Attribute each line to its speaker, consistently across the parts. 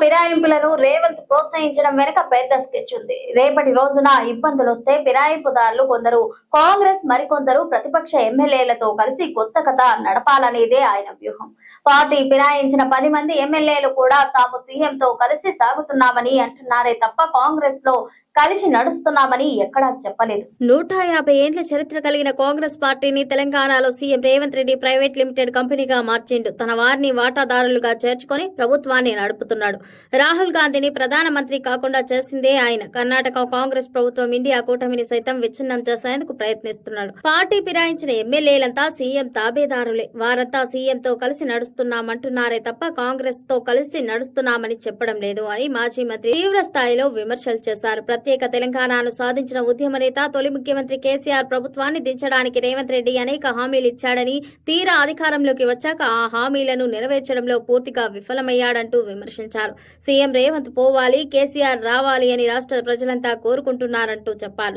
Speaker 1: ఫిరాయింపులను రేవంత్ ప్రోత్సహించడం వెనుక పెద్ద స్కెచ్ ఉంది. రేపటి రోజున ఇబ్బందులు వస్తే ఫిరాయింపుదారులు కొందరు కాంగ్రెస్, మరికొందరు ప్రతిపక్ష ఎమ్మెల్యేలతో కలిసి కొత్త కథ నడపాలనేదే ఆయన వ్యూహం. పార్టీ ఫిరాయించిన 10 మంది ఎమ్మెల్యేలు కూడా తాము సీఎంతో కలిసి సాగుతున్నామని అంటున్నారే తప్ప కాంగ్రెస్ లో కలిసి నడుస్తున్నామని ఎక్కడా చెప్పలేదు.
Speaker 2: 150 ఏండ్ల చరిత్ర కలిగిన కాంగ్రెస్ పార్టీని తెలంగాణలో CM Revanth Reddy private limited కంపెనీగా మార్చిండు. తన వారిని వాటాదారులుగా చేర్చుకొని ప్రభుత్వాన్ని నడుపుతున్నాడు. రాహుల్ గాంధీని ప్రధానమంత్రి కాకుండా చేసిందే ఆయన. కర్ణాటక కాంగ్రెస్ ప్రభుత్వం ఇండియా కూటమిని సైతం విచ్ఛిన్నం చేసేందుకు ప్రయత్నిస్తున్నాడు. పార్టీ ఫిరాయించిన ఎమ్మెల్యేలంతా సీఎం తాబేదారులే. వారంతా సీఎంతో కలిసి నడుస్తున్నామంటున్నారే తప్ప కాంగ్రెస్ తో కలిసి నడుస్తున్నామని చెప్పడం లేదు అని మాజీ మంత్రి తీవ్ర స్థాయిలో విమర్శలు చేశారు. ప్రత్యేక తెలంగాణను సాధించిన ఉద్యమ నేత, తొలి ముఖ్యమంత్రి కేసీఆర్ ప్రభుత్వాన్ని దించడానికి రేవంత్ రెడ్డి అనేక హామీలు ఇచ్చాడని, తీరా అధికారంలోకి వచ్చాక ఆ హామీలను నెరవేర్చడంలో పూర్తిగా విఫలమయ్యాడంటూ విమర్శించారు. సీఎం రేవంత్ పోవాలి, కేసీఆర్ రావాలి అని రాష్ట్ర ప్రజలంతా కోరుకుంటున్నారంటూ చెప్పారు.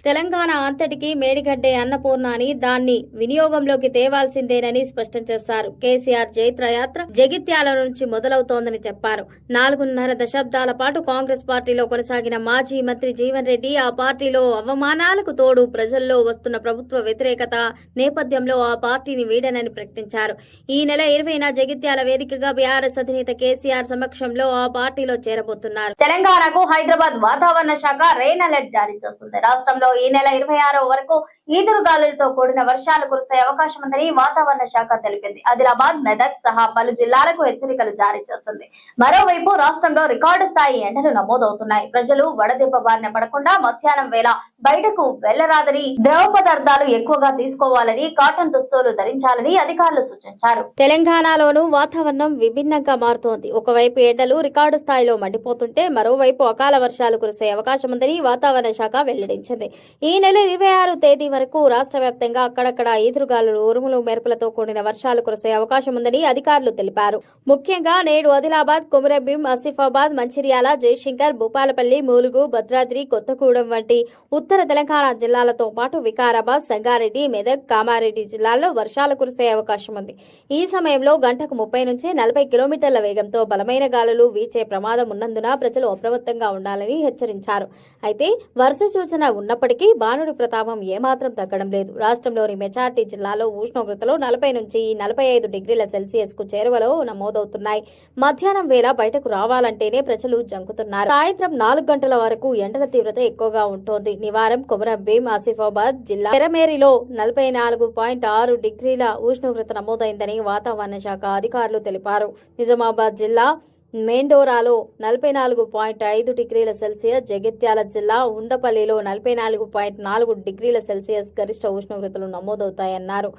Speaker 2: తెలంగాణ అంతటికి మేడిగడ్డే అన్నపూర్ణ అని, దాన్ని వినియోగంలోకి తేవాల్సిందేనని స్పష్టం చేశారు. కేసీఆర్ జైత్రయాత్ర జగిత్యాల నుంచి మొదలవుతోందని చెప్పారు. 4.5 దశాబ్దాల పాటు కాంగ్రెస్ పార్టీలో కొనసాగిన మాజీ మంత్రి జీవన్ రెడ్డి ఆ పార్టీలో అవమానాలకు తోడు ప్రజల్లో వస్తున్న ప్రభుత్వ వ్యతిరేకత నేపథ్యంలో ఆ పార్టీని వీడనని ప్రకటించారు. ఈ నెల 20న జగిత్యాల వేదికగా బీఆర్ఎస్ అధినేత కేసీఆర్ సమక్షంలో ఆ పార్టీలో చేరబోతున్నారు.
Speaker 1: తెలంగాణకు హైదరాబాద్ వాతావరణ శాఖ రెయిన్ అలర్ట్ జారీ చేస్తుంది. రాష్ట్రంలో ఈ నెల 26 వరకు ఈదురుగాలులతో కూడిన వర్షాలు కురిసే అవకాశం ఉందని వాతావరణ శాఖ తెలిపింది. ఆదిలాబాద్, మెదక్ సహా పలు జిల్లాలకు హెచ్చరికలు జారీ చేస్తుంది. మరోవైపు రాష్ట్రంలో రికార్డు స్థాయి ఎండలు నమోదవుతున్నాయి. ప్రజలు వడదెబ్బ బారిన పడకుండా మధ్యాహ్నం వేళ బయటకు వెళ్లరాదని, ద్రవ పదార్థాలు ఎక్కువగా తీసుకోవాలని, కాటన్ దుస్తులు ధరించాలని అధికారులు సూచించారు.
Speaker 2: తెలంగాణలోనూ వాతావరణం విభిన్నంగా మారుతోంది. ఒకవైపు ఎండలు రికార్డు స్థాయిలో మండిపోతుంటే మరోవైపు అకాల వర్షాలు కురిసే అవకాశం ఉందని వాతావరణ శాఖ వెల్లడించింది. ఈ నెల 26 తేదీ వరకు రాష్ట్ర వ్యాప్తంగా అక్కడక్కడ ఈదురుగాలులు, ఉరుములు, మెరుపులతో కూడిన వర్షాలు కురిసే అవకాశం ఉందని అధికారులు తెలిపారు. ముఖ్యంగా నేడు ఆదిలాబాద్, కొమురంభీం, ఆసిఫాబాద్, మంచిర్యాల, జయశంకర్, భూపాలపల్లి, ములుగు, భద్రాద్రి, కొత్తగూడెం వంటి ఉత్తర తెలంగాణ జిల్లాలతో పాటు వికారాబాద్, సంగారెడ్డి, మెదక్, కామారెడ్డి జిల్లాల్లో వర్షాలు కురిసే అవకాశం ఉంది. ఈ సమయంలో గంటకు 30 నుంచి 40 కిలోమీటర్ల వేగంతో బలమైన గాలులు వీచే ప్రమాదం ఉన్నందున ప్రజలు అప్రమత్తంగా ఉండాలని హెచ్చరించారు. అయితే వర్ష సూచన ఉన్నప్పటికీ బాణుడి ప్రతాపం ఏమాత్రం తగ్గడం లేదు. రాష్ట్రంలోని మెజార్టీ జిల్లాలో ఉష్ణోగ్రతలు 40 నుంచి 45 డిగ్రీల సెల్సియస్ కు చేరువలో నమోదవుతున్నాయి. మధ్యాహ్నం వేళ బయటకు రావాలంటేనే ప్రజలు జంకుతున్నారు. సాయంత్రం 4 గంటల వరకు ఎండల తీవ్రత ఎక్కువగా ఉంటోంది. నివారం, కొమురంభీం, ఆసిఫాబాద్ జిల్లా ఎరమేరిలో 44.6 డిగ్రీల ఉష్ణోగ్రత నమోదైందని వాతావరణ శాఖ అధికారులు తెలిపారు. నిజామాబాద్ జిల్లా మెండోరాలో 44.5 డిగ్రీల సెల్సియస్, జగిత్యాల జిల్లా ఉండపల్లిలో 44.4 డిగ్రీల సెల్సియస్ గరిష్ట ఉష్ణోగ్రతలు నమోదవుతాయన్నారు.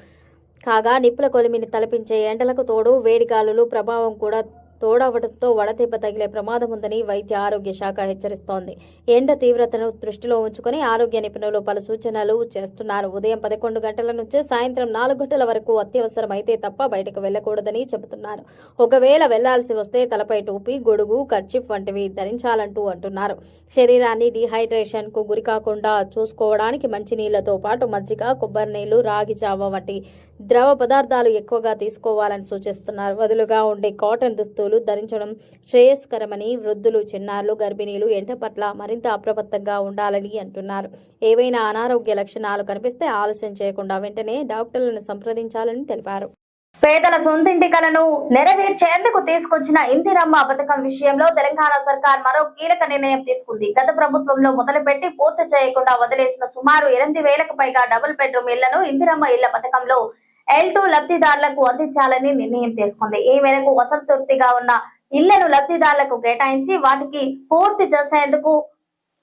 Speaker 2: కాగా నిప్పుల కొలిమిని తలపించే ఎండలకు తోడు వేడిగాలులు ప్రభావం కూడా తోడవడంతో వడదెబ్బ తగిలే ప్రమాదం ఉందని వైద్య ఆరోగ్య శాఖ హెచ్చరిస్తోంది. ఎండ తీవ్రతను దృష్టిలో ఉంచుకుని ఆరోగ్య నిపుణులు పలు సూచనలు చేస్తున్నారు. ఉదయం 11 గంటల నుంచి సాయంత్రం 4 గంటల వరకు అత్యవసరమైతే తప్ప బయటకు వెళ్లకూడదని చెబుతున్నారు. ఒకవేళ వెళ్లాల్సి వస్తే తలపై టోపీ, గొడుగు, కర్చీఫ్ వంటివి ధరించాలంటూ అంటున్నారు. శరీరాన్ని డీహైడ్రేషన్ కు గురికాకుండా చూసుకోవడానికి మంచినీళ్లతో పాటు మజ్జిగ, కొబ్బరి నీళ్లు, రాగి జావ వంటి ద్రవ పదార్థాలు ఎక్కువగా తీసుకోవాలని సూచిస్తున్నారు. వదులుగా ఉండే కాటన్ దుస్తులు ధరించడం శ్రేయస్కరమని, వృద్ధులు, చిన్నారులు, గర్భిణీలు ఎండ పట్ల మరింత అప్రమత్తంగా ఉండాలని అంటున్నారు. ఏవైనా అనారోగ్య లక్షణాలు కనిపిస్తే ఆలస్యం చేయకుండా వెంటనే డాక్టర్లను సంప్రదించాలని తెలిపారు.
Speaker 1: పేదల సొంతింటి కలను నెరవేర్చేందుకు తీసుకొచ్చిన ఇందిరమ్మ పథకం విషయంలో తెలంగాణ సర్కార్ మరో కీలక నిర్ణయం తీసుకుంది. గత ప్రభుత్వంలో మొదలుపెట్టి పూర్తి చేయకుండా వదిలేసిన సుమారు 8,000కు పైగా డబుల్ బెడ్రూమ్ ఇళ్లను ఇందిరమ్మ ఇళ్ల పథకంలో L2 లబ్ధిదారులకు అందించాలని నిర్ణయం తీసుకుంది. ఈ మేరకు అసంతృప్తిగా ఉన్న ఇళ్లను లబ్ధిదారులకు కేటాయించి వాటికి పూర్తి చేసేందుకు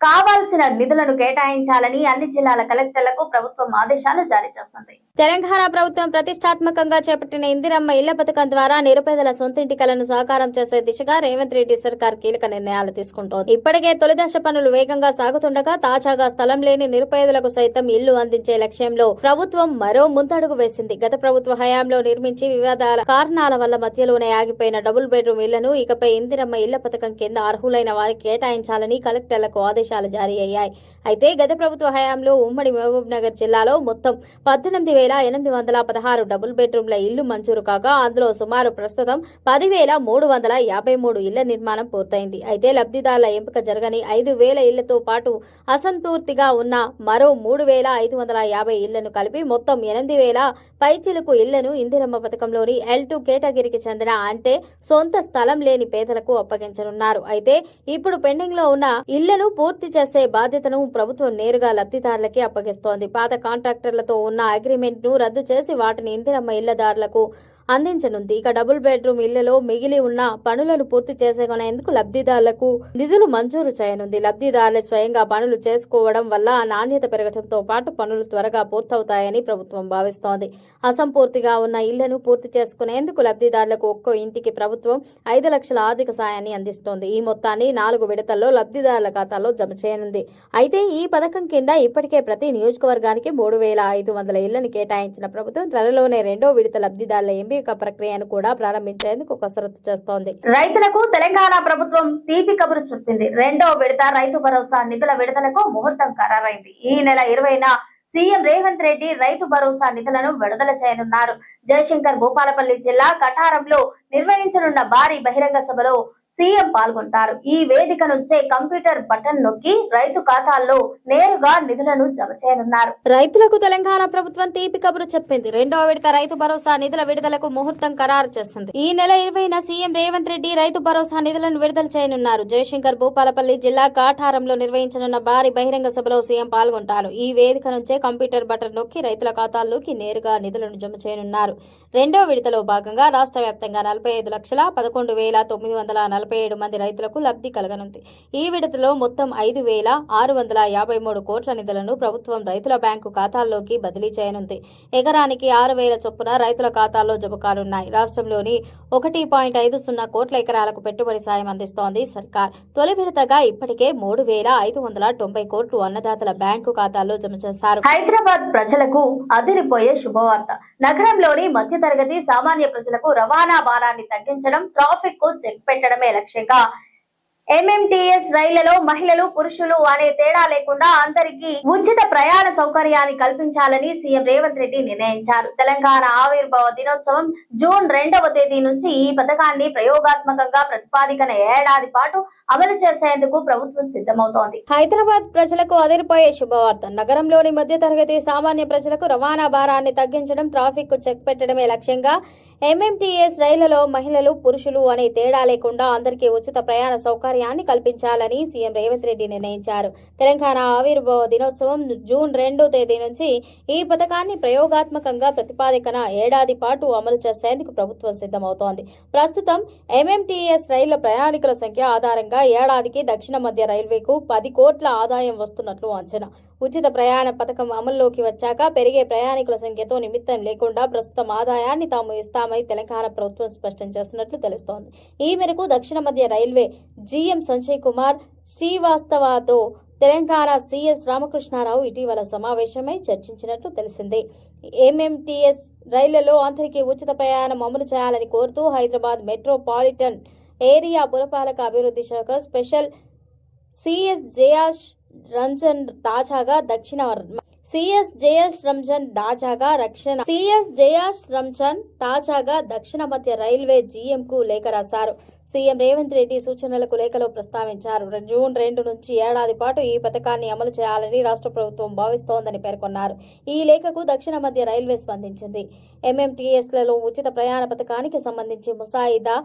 Speaker 1: కావాల్సిన నిధులను కేటాయించాలని అన్ని జిల్లాల కలెక్టర్లకు ప్రభుత్వం ఆదేశాలు జారీ చేసింది.
Speaker 2: తెలంగాణ ప్రభుత్వం ప్రతిష్టాత్మకంగా చేపట్టిన ఇందిరమ్మ ఇళ్ల పథకం ద్వారా నిరుపేదల సొంతింటి కలను సాకారం చేసే దిశగా రేవంత్ రెడ్డి సర్కార్ కీలక నిర్ణయాలు తీసుకుంటోంది. ఇప్పటికే తొలి దశ పనులు వేగంగా సాగుతుండగా తాజాగా స్థలం లేని నిరుపేదలకు సైతం ఇల్లు అందించే లక్ష్యంలో ప్రభుత్వం మరో ముందడుగు వేసింది. గత ప్రభుత్వ హయాంలో నిర్మించి వివాదాల కారణాల వల్ల మధ్యలోనే ఆగిపోయిన డబుల్ బెడ్రూమ్ ఇళ్లను ఇకపై ఇందిరమ్మ ఇళ్ల పథకం కింద అర్హులైన వారికి కేటాయించాలని కలెక్టర్లకు ఆదేశాలు ఆదేశాలు జారీ అయ్యాయి. అయితే గత ప్రభుత్వ హయాంలో ఉమ్మడి మహబూబ్ నగర్ జిల్లాలో మొత్తం 18,816 డబుల్ బెడ్రూమ్ల ఇళ్లు మంజూరు కాగా అందులో సుమారు ప్రస్తుతం 10,353 ఇళ్ల నిర్మాణం పూర్తయింది. అయితే లబ్ధిదారుల ఎంపిక జరగని 5,000 ఇళ్లతో పాటు అసంపూర్తిగా ఉన్న మరో 3,550 ఇళ్లను కలిపి మొత్తం 8,000 పైచిలుకు ఇళ్లను ఇందిరమ్మ పథకంలోని L2 కేటగిరీకి చెందిన అంటే సొంత స్థలం లేని పేదలకు అప్పగించనున్నారు. అయితే ఇప్పుడు పెండింగ్ లో ఉన్న ఇళ్లను పూర్తి చేసే బాధ్యతను ప్రభుత్వం నేరుగా లబ్ధిదారులకి అప్పగిస్తోంది. పాత కాంట్రాక్టర్లతో ఉన్న అగ్రిమెంట్ ను రద్దు చేసి వాటిని ఇందిరమ్మ ఇళ్లదారులకు అందించనుంది. ఇక డబుల్ బెడ్రూమ్ ఇళ్లలో మిగిలి ఉన్న పనులను పూర్తి చేసుకునేందుకు లబ్ధిదారులకు నిధులు మంజూరు చేయనుంది. లబ్ధిదారులు స్వయంగా పనులు చేసుకోవడం వల్ల నాణ్యత పెరగడంతో పాటు పనులు త్వరగా పూర్తవుతాయని ప్రభుత్వం భావిస్తోంది. అసంపూర్తిగా ఉన్న ఇళ్లను పూర్తి చేసుకునేందుకు లబ్ధిదారులకు ఒక్కో ఇంటికి ప్రభుత్వం 5 లక్షల ఆర్థిక సాయాన్ని అందిస్తోంది. ఈ మొత్తాన్ని 4 విడతల్లో లబ్ధిదారుల ఖాతాలో జమ చేయనుంది. అయితే ఈ పథకం కింద ఇప్పటికే ప్రతి నియోజకవర్గానికి 3,500 ఇళ్లను కేటాయించిన ప్రభుత్వం త్వరలోనే రెండో విడత లబ్ధిదారుల ఎంపిక ప్రక్రియను కూడా ప్రారంభించేందుకు కసరత్తు చేస్తోంది.
Speaker 1: రైతులకు తెలంగాణ ప్రభుత్వం తీపి కబురు చెప్పింది. రెండో విడత రైతు భరోసా నిధుల విడుదలకు ముహూర్తం ఖరారైంది. ఈ నెల 20న సీఎం రేవంత్ రెడ్డి రైతు భరోసా నిధులను విడుదల చేయనున్నారు. జయశంకర్ భూపాలపల్లి జిల్లా కఠారంలో నిర్వహించనున్న భారీ బహిరంగ సభలో సీఎం పాల్గొంటారు. ఈ వేదిక నుంచే కంప్యూటర్ బటన్ నొక్కి రైతు ఖాతాల్లో నేరుగా నిధులను జమ చేయనున్నారు.
Speaker 2: రైతులకు తెలంగాణ ప్రభుత్వం తీపి కబురు చెప్పింది. రెండో విడత రైతు భరోసా నిధుల విడుదలకు ముహూర్తం ఖరారు చేసింది. ఈ నెల 20న సీఎం రేవంత్ రెడ్డి రైతు భరోసా నిధులను విడుదల చేయనున్నారు. జయశంకర్ భూపాలపల్లి జిల్లా కాఠారంలో నిర్వహించనున్న భారీ బహిరంగ సభలో సీఎం పాల్గొంటారు. ఈ వేదిక నుంచే కంప్యూటర్ బటన్ నొక్కి రైతుల ఖాతాల్లోకి నేరుగా నిధులను జమ చేయనున్నారు. రెండో విడతలో భాగంగా రాష్ట్ర వ్యాప్తంగా 45,11,947 మంది రైతులకు లబ్ధి కలగనుంది. ఈ విడతలో మొత్తం 5,653 కోట్ల నిధులను ప్రభుత్వం రైతుల బ్యాంకు ఖాతాల్లోకి బదిలీ చేయనుంది. ఎకరానికి 6,000 చొప్పున రైతుల ఖాతాల్లో జమ కానున్నాయి. రాష్ట్రంలోని 1.50 కోట్ల ఎకరాలకు పెట్టుబడి సాయం అందిస్తోంది సర్కార్. తొలి విడతగా ఇప్పటికే 3,590 కోట్లు అన్నదాతల బ్యాంకు ఖాతాల్లో జమ చేశారు.
Speaker 1: హైదరాబాద్ ప్రజలకు అదిరిపోయే శుభవార్త. నగరంలోని మధ్యతరగతి సామాన్య ప్రజలకు రవాణా భారాన్ని తగ్గించడం, ట్రాఫిక్ కు చెక్ పెట్టడమే లక్ష్యంగా ఎంఎంటీఎస్ రైళ్లలో మహిళలు పురుషులు అనే తేడా లేకుండా అందరికీ ఉచిత ప్రయాణ సౌకర్యాన్ని కల్పించాలని సీఎం రేవంత్ రెడ్డి నిర్ణయించారు. తెలంగాణ ఆవిర్భావ దినోత్సవం జూన్ 2వ తేదీ నుంచి ఈ పథకాన్ని ప్రయోగాత్మకంగా ప్రతిపాదికన ఏడాది పాటు అమలు చేసేందుకు ప్రభుత్వం సిద్ధమవుతోంది.
Speaker 2: హైదరాబాద్ ప్రజలకు అదిరిపోయే శుభవార్త. నగరంలోని మధ్యతరగతి సామాన్య ప్రజలకు రవాణా భారాన్ని తగ్గించడం, ట్రాఫిక్ కు చెక్ పెట్టడమే లక్ష్యంగా ఎంఎంటీఎస్ రైళ్లలో మహిళలు పురుషులు అనే తేడా లేకుండా అందరికీ ఉచిత ప్రయాణ సౌకర్యాన్ని కల్పించాలని సీఎం రేవంత్ రెడ్డి నిర్ణయించారు. తెలంగాణ ఆవిర్భావ దినోత్సవం జూన్ 2వ తేదీ నుంచి ఈ పథకాన్ని ప్రయోగాత్మకంగా ప్రతిపాదికన ఏడాది పాటు అమలు చేసేందుకు ప్రభుత్వం సిద్ధమవుతోంది. ప్రస్తుతం ఎంఎంటీఎస్ రైళ్ల ప్రయాణికుల సంఖ్య ఆధారంగా ఏడాదికి దక్షిణ మధ్య రైల్వేకు 10 కోట్ల ఆదాయం వస్తున్నట్లు అంచనా. ఉచిత ప్రయాణ పథకం అమల్లోకి వచ్చాక పెరిగే ప్రయాణికుల సంఖ్యతో నిమిత్తం లేకుండా ప్రస్తుతం ఆదాయాన్ని తాము ఇస్తామని తెలంగాణ ప్రభుత్వం స్పష్టం చేస్తున్నట్లు తెలుస్తోంది. ఈ మేరకు దక్షిణ మధ్య రైల్వే జీఎం సంజయ్ కుమార్ శ్రీవాస్తవతో తెలంగాణ సీఎస్ రామకృష్ణారావు ఇటీవల సమావేశమై చర్చించినట్లు తెలిసింది. ఎంఎంటీఎస్ రైళ్లలో అందరికీ ఉచిత ప్రయాణం అమలు చేయాలని కోరుతూ హైదరాబాద్ మెట్రోపాలిటన్ ఏరియా పురపాలక అభివృద్ధి శాఖ స్పెషల్ సిఎస్ జయాష్ రంజన్ తాజాగా దక్షిణ మధ్య రైల్వే జీఎం కు లేఖ రాశారు. సీఎం రేవంత్ రెడ్డి సూచనలకు లేఖలో ప్రస్తావించారు. జూన్ 2 నుంచి ఏడాది పాటు ఈ పథకాన్ని అమలు చేయాలని రాష్ట్ర ప్రభుత్వం భావిస్తోందని పేర్కొన్నారు. ఈ లేఖకు దక్షిణ మధ్య రైల్వే స్పందించింది. ఎంఎంటీఎస్లలో ఉచిత ప్రయాణ పథకానికి సంబంధించి ముసాయిదా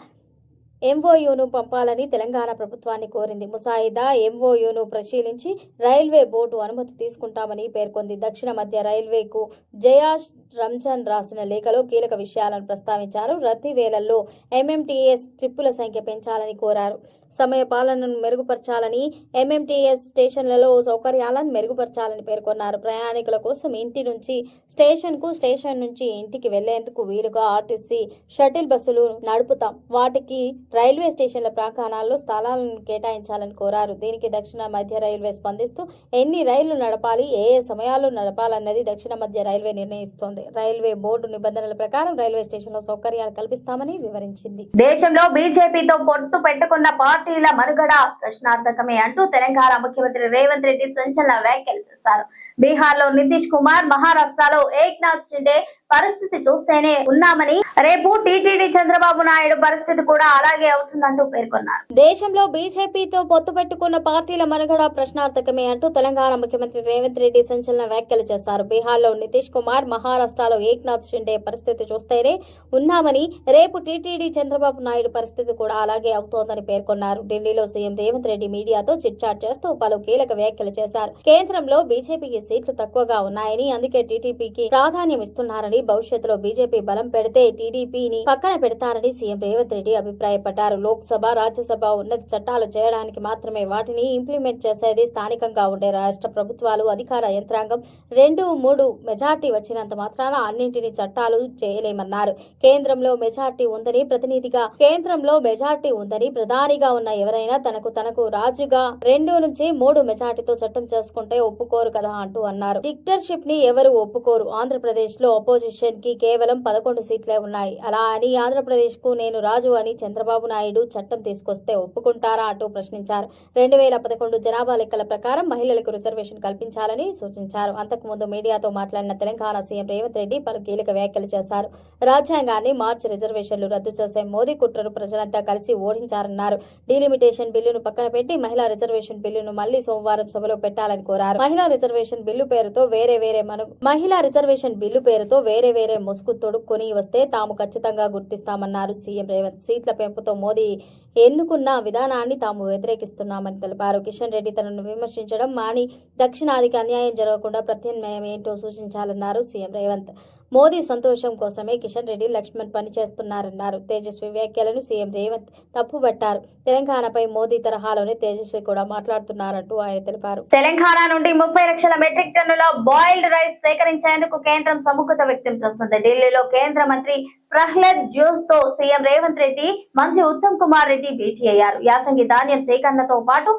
Speaker 2: ఎంఓయూను పంపాలని తెలంగాణ ప్రభుత్వాన్ని కోరింది. ముసాయిదా ఎంఓయూను పరిశీలించి రైల్వే బోర్డు అనుమతి తీసుకుంటామని పేర్కొంది. దక్షిణ మధ్య రైల్వేకు జయాష్ రంజన్ రాసిన లేఖలో కీలక విషయాలను ప్రస్తావించారు. రద్దీ వేళల్లో ఎంఎంటీఎస్ ట్రిప్పుల సంఖ్య పెంచాలని కోరారు. సమయ పాలనను మెరుగుపరచాలని, ఎంఎంటీఎస్ స్టేషన్లలో సౌకర్యాలను మెరుగుపరచాలని పేర్కొన్నారు. ప్రయాణికుల కోసం ఇంటి నుంచి స్టేషన్కు, స్టేషన్ నుంచి ఇంటికి వెళ్లేందుకు వీలుగా ఆర్టీసీ షటిల్ బస్సులు నడుపుతాం. వాటికి రైల్వే స్టేషన్ల ప్రాంగణాల్లో స్థలాలను కేటాయించాలని కోరారు. దీనికి దక్షిణ మధ్య రైల్వే స్పందిస్తూ ఎన్ని రైళ్లు నడపాలి, ఏ సమయాల్లో నడపాలన్నది దక్షిణ మధ్య రైల్వే నిర్ణయిస్తోంది. రైల్వే బోర్డు నిబంధనల ప్రకారం రైల్వే స్టేషన్లో సౌకర్యాలు కల్పిస్తామని వివరించింది.
Speaker 1: దేశంలో బీజేపీతో పొత్తు పెట్టుకున్న పార్టీల మనుగడ ప్రశ్నార్థకమే అంటూ తెలంగాణ ముఖ్యమంత్రి రేవంత్ రెడ్డి సంచలన వ్యాఖ్యలు చేశారు. బీహార్ లో నితీష్ కుమార్, మహారాష్ట్రలో ఏక్నాథ్ షిండే పరిస్థితి చూస్తేనే ఉన్నామని, రేపు టీటీడీ చంద్రబాబు నాయుడు పరిస్థితి కూడా అలాగే అవుతుందంటూ పేర్కొన్నారు.
Speaker 2: దేశంలో బీజేపీతో పొత్తు పెట్టుకున్న పార్టీల మనుగడ ప్రశ్నార్థకమే అంటూ తెలంగాణ ముఖ్యమంత్రి రేవంత్ రెడ్డి సంచలన వ్యాఖ్యలు చేశారు. బీహార్లో నితీష్ కుమార్, మహారాష్ట్రలో ఏక్నాథ్ షిండే పరిస్థితి చూస్తేనే ఉన్నామని, రేపు టీటీడీ చంద్రబాబు నాయుడు పరిస్థితి కూడా అలాగే అవుతోందని పేర్కొన్నారు. ఢిల్లీలో సీఎం రేవంత్ రెడ్డి మీడియాతో చిట్చాట్ చేస్తూ పలు కీలక వ్యాఖ్యలు చేశారు. కేంద్రంలో బీజేపీకి సీట్లు తక్కువగా ఉన్నాయని, అందుకే టీడీపీకి ప్రాధాన్యం ఇస్తున్నారని, భవిష్యత్తులో బీజేపీ బలం పెడితే టీడీపీని పక్కన పెడతారని సీఎం రేవంత్ రెడ్డి అభిప్రాయపడ్డారు. లోక్సభ, రాజ్యసభ ఉన్నత చట్టాలు చేయడానికి మాత్రమే వాటిని ఇంప్లిమెంట్ చేసేది స్థానికంగా ఉండే రాష్ట్ర ప్రభుత్వాలు, అధికార యంత్రాంగం 2-3 మెజార్టీ వచ్చినంత మాత్రాన అన్నింటినీ చట్టాలు చేయలేమన్నారు. కేంద్రంలో మెజార్టీ ఉందని ప్రధానిగా ఉన్న ఎవరైనా తనకు రాజుగా 2-3 మెజార్టీతో చట్టం చేసుకుంటే ఒప్పుకోరు కదా అంటూ అన్నారు. డిక్టర్షిప్ ని ఎవరు ఒప్పుకోరు. ఆంధ్రప్రదేశ్ లో అపోజిషన్ కి కేవలం 11 సీట్లే ఉన్నాయి. అలా అని ఆంధ్రప్రదేశ్ కు నేను రాజు అని చంద్రబాబు నాయుడు చట్టం తీసుకొస్తే ఒప్పుకుంటారా అంటూ ప్రశ్నించారు. 2011 జనాభా లెక్కల ప్రకారం మహిళలకు రిజర్వేషన్ కల్పించాలని సూచించారు. అంతకుముందు మీడియాతో మాట్లాడిన తెలంగాణ సీఎం రేవంత్ రెడ్డి పలు కీలక వ్యాఖ్యలు చేశారు. రాజ్యాంగాన్ని మార్చి రిజర్వేషన్లు రద్దు చేసే మోదీ కుట్రను ప్రజలంతా కలిసి ఓడించారన్నారు. డీలిమిటేషన్ బిల్లును పక్కన పెట్టి మహిళా రిజర్వేషన్ బిల్లును మళ్లీ సోమవారం సభలో పెట్టాలని కోరారు. మహిళా రిజర్వేషన్ బిల్లు పేరుతో వేరే ముసుగు తొడుక్కొని వస్తే తాము ఖచ్చితంగా గుర్తిస్తామన్నారు సీఎం రేవంత్. సీట్ల పెంపుతో మోదీ ఎన్నుకున్న విధానాన్ని తాము వ్యతిరేకిస్తున్నామని తెలిపారు. కిషన్ రెడ్డి తనను విమర్శించడం మాని దక్షిణాదికి అన్యాయం జరగకుండా ప్రత్యామ్నాయం ఏంటో సూచించాలన్నారు సీఎం రేవంత్. మోదీ సంతోషం కోసమే కిషన్ రెడ్డి, లక్ష్మణ్ పనిచేస్తున్నారన్నారు. తేజస్వి వ్యాఖ్యలను సీఎం రేవంత్ తప్పుబట్టారు. తెలంగాణపై మోదీ తరహాలోనే తేజస్వి కూడా మాట్లాడుతున్నారంటూ ఆయన తెలిపారు.
Speaker 1: తెలంగాణ నుండి 30 లక్షల మెట్రిక్ టన్నుల బాయిల్డ్ రైస్ సేకరించేందుకు కేంద్రం సుముఖత వ్యక్తం చేస్తుంది. ఢిల్లీలో కేంద్ర మంత్రి ప్రహ్లాద్ జోషి తో సీఎం రేవంత్ రెడ్డి, మంత్రి ఉత్తమ్ కుమార్ రెడ్డి భేటీ అయ్యారు. యాసంగి ధాన్యం సేకరణతో పాటు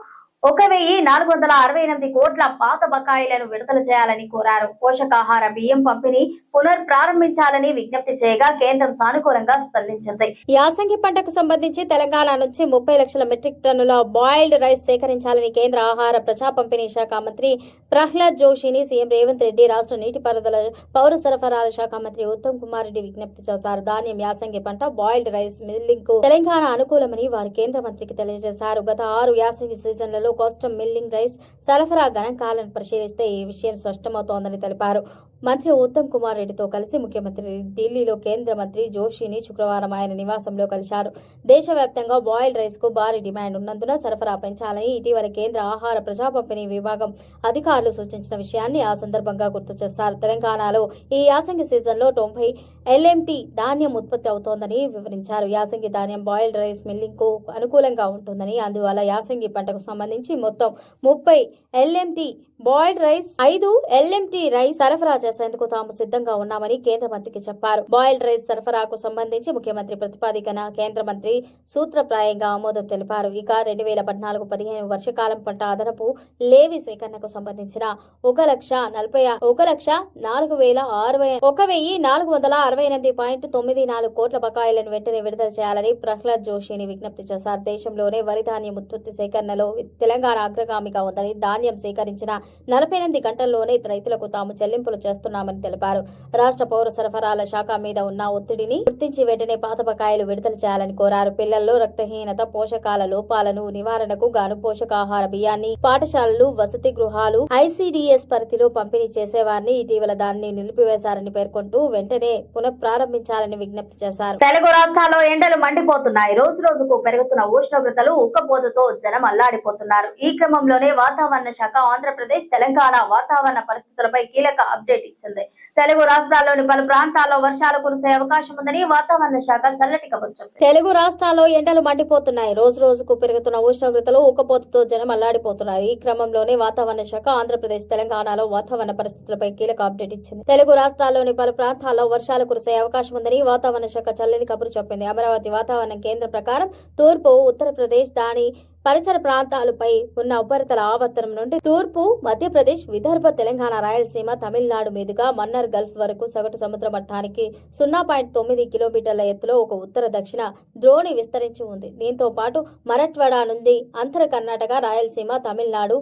Speaker 1: 1468 కోట్ల పాత బకాయిలను విడుదల చేయాలని కోరారు. పోషకాహార బియ్యం పంపిణీ పునఃప్రారంభించాలని విజ్ఞప్తి చేయగా కేంద్రం సానుకూలంగా స్పందించింది.
Speaker 2: యాసంగి పంటకు సంబంధించి తెలంగాణ నుంచి 30 లక్షల మెట్రిక్ టన్నుల బాయిల్డ్ రైస్ సేకరించాలని కేంద్ర ఆహార ప్రజా పంపిణీ శాఖ మంత్రి ప్రహ్లాద్ జోషిని సీఎం రేవంత్ రెడ్డి, రాష్ట్ర నీటిపారుదల పౌర సరఫరాల శాఖ మంత్రి ఉత్తమ్ కుమార్ రెడ్డి విజ్ఞప్తి చేశారు. ధాన్యం యాసంగి పంట బాయిల్డ్ రైస్ మిల్లింగ్ కు తెలంగాణ అనుకూలమని వారు కేంద్ర మంత్రికి తెలియజేశారు. గత 6 యాసంగి సీజన్లలో కోస్టమ్ మిల్లింగ్ రైస్ సరఫరా గణాంకాలను పరిశీలిస్తే ఈ విషయం స్పష్టమవుతోందని తెలిపారు. మంత్రి ఉత్తమ్ కుమార్ రెడ్డితో కలిసి ముఖ్యమంత్రి ఢిల్లీలో కేంద్ర మంత్రి జోషిని శుక్రవారం ఆయన నివాసంలో కలిశారు. దేశవ్యాప్తంగా బాయిల్డ్ రైస్ కు భారీ డిమాండ్ ఉన్నందున సరఫరా పెంచాలని ఇటీవల కేంద్ర ఆహార ప్రజా పంపిణీ విభాగం అధికారులు సూచించిన విషయాన్ని ఆ సందర్భంగా గుర్తు చేశారు. తెలంగాణలో ఈ యాసంగి సీజన్లో 90 LMT ధాన్యం ఉత్పత్తి అవుతోందని వివరించారు. యాసంగి ధాన్యం బాయిల్డ్ రైస్ మిల్లింగ్ కు అనుకూలంగా ఉంటుందని, అందువల్ల యాసంగి పంటకు సంబంధించి మొత్తం 30 LMT boiled rice, 5 LMT rice సరఫరా చేసేందుకు తాము సిద్ధంగా ఉన్నామని కేంద్ర మంత్రికి చెప్పారు. బాయిల్డ్ రైస్ సరఫరాకు సంబంధించి ముఖ్యమంత్రి ప్రతిపాదికన కేంద్ర మంత్రి సూత్రప్రాయంగా ఆమోదం తెలిపారు. ఇక 2014-15 వర్షకాలం పంట అదనపు లేవి సేకరణకు సంబంధించిన 1,04,468.94 కోట్ల బకాయిలను వెంటనే విడుదల చేయాలని ప్రహ్లాద్ జోషిని విజ్ఞప్తి చేశారు. దేశంలోనే వరి ధాన్యం ఉత్పత్తి సేకరణలో తెలంగాణ అగ్రగామిగా ఉందని, ధాన్యం సేకరించిన 48 గంటల్లోనే రైతులకు తాము చెల్లింపులు చేస్తున్నామని తెలిపారు. రాష్ట్ర పౌర సరఫరాల శాఖ మీద ఉన్న ఒత్తిడిని గుర్తించి వెంటనే పాత బకాయిలు విడుదల చేయాలని కోరారు. పిల్లల్లో రక్తహీనత, పోషకాల లోపాలను నివారణకు గాను పోషకాహార బియ్యాన్ని పాఠశాలలు, వసతి గృహాలు, ICDS పరిధిలో పంపిణీ చేసేవారిని ఇటీవల దాన్ని నిలిపివేశారని పేర్కొంటూ వెంటనే పునఃప్రారంభించాలని విజ్ఞప్తి చేశారు.
Speaker 1: తెలుగు రాష్ట్రాల్లో ఎండలు మండిపోతున్నాయి. రోజు రోజుకు పెరుగుతున్న ఉష్ణోగ్రతలు, ఉక్కపోతతో జనం అల్లాడిపోతున్నారు. ఈ క్రమంలోనే వాతావరణ శాఖ ఆంధ్రప్రదేశ్ ఆంధ్రప్రదేశ్ తెలంగాణ వాతావరణ పరిస్థితులపై కీలక అప్డేట్ ఇచ్చింది. తెలుగు రాష్ట్రాల్లోని పలు ప్రాంతాల్లో వర్షాలు కురిసే అవకాశం ఉందని వాతావరణ శాఖ చల్లటి కబురు చెప్పింది.
Speaker 2: తెలుగు రాష్ట్రాల్లో ఎండలు మండిపోతున్నాయి. రోజు రోజుకు పెరుగుతున్న ఉష్ణోగ్రతలు ఉక్కపోతతో జనం అల్లాడిపోతున్నారు. ఈ క్రమంలోనే వాతావరణ శాఖ ఆంధ్రప్రదేశ్ తెలంగాణలో వాతావరణ పరిస్థితులపై కీలక అప్డేట్ ఇచ్చింది. తెలుగు రాష్ట్రాల్లోని పలు ప్రాంతాల్లో వర్షాలు కురిసే అవకాశం ఉందని వాతావరణ శాఖ చల్లని కబురు చెప్పింది. అమరావతి వాతావరణ కేంద్రం ప్రకారం తూర్పు ఉత్తరప్రదేశ్ దాని పరిసర ప్రాంతాలపై ఉన్న ఉపరితల ఆవర్తనం నుండి తూర్పు మధ్యప్రదేశ్, విదర్భ, తెలంగాణ, రాయలసీమ, తమిళనాడు మీదుగా మన్నార్ గల్ఫ్ వరకు సగటు సముద్ర మట్టానికి 0.9 కిలోమీటర్ల ఎత్తులో ఒక ఉత్తర దక్షిణ ద్రోణి విస్తరించి ఉంది. దీంతో పాటు మరఠ్వాడా నుండి అంతర కర్ణాటక, రాయలసీమ, తమిళనాడు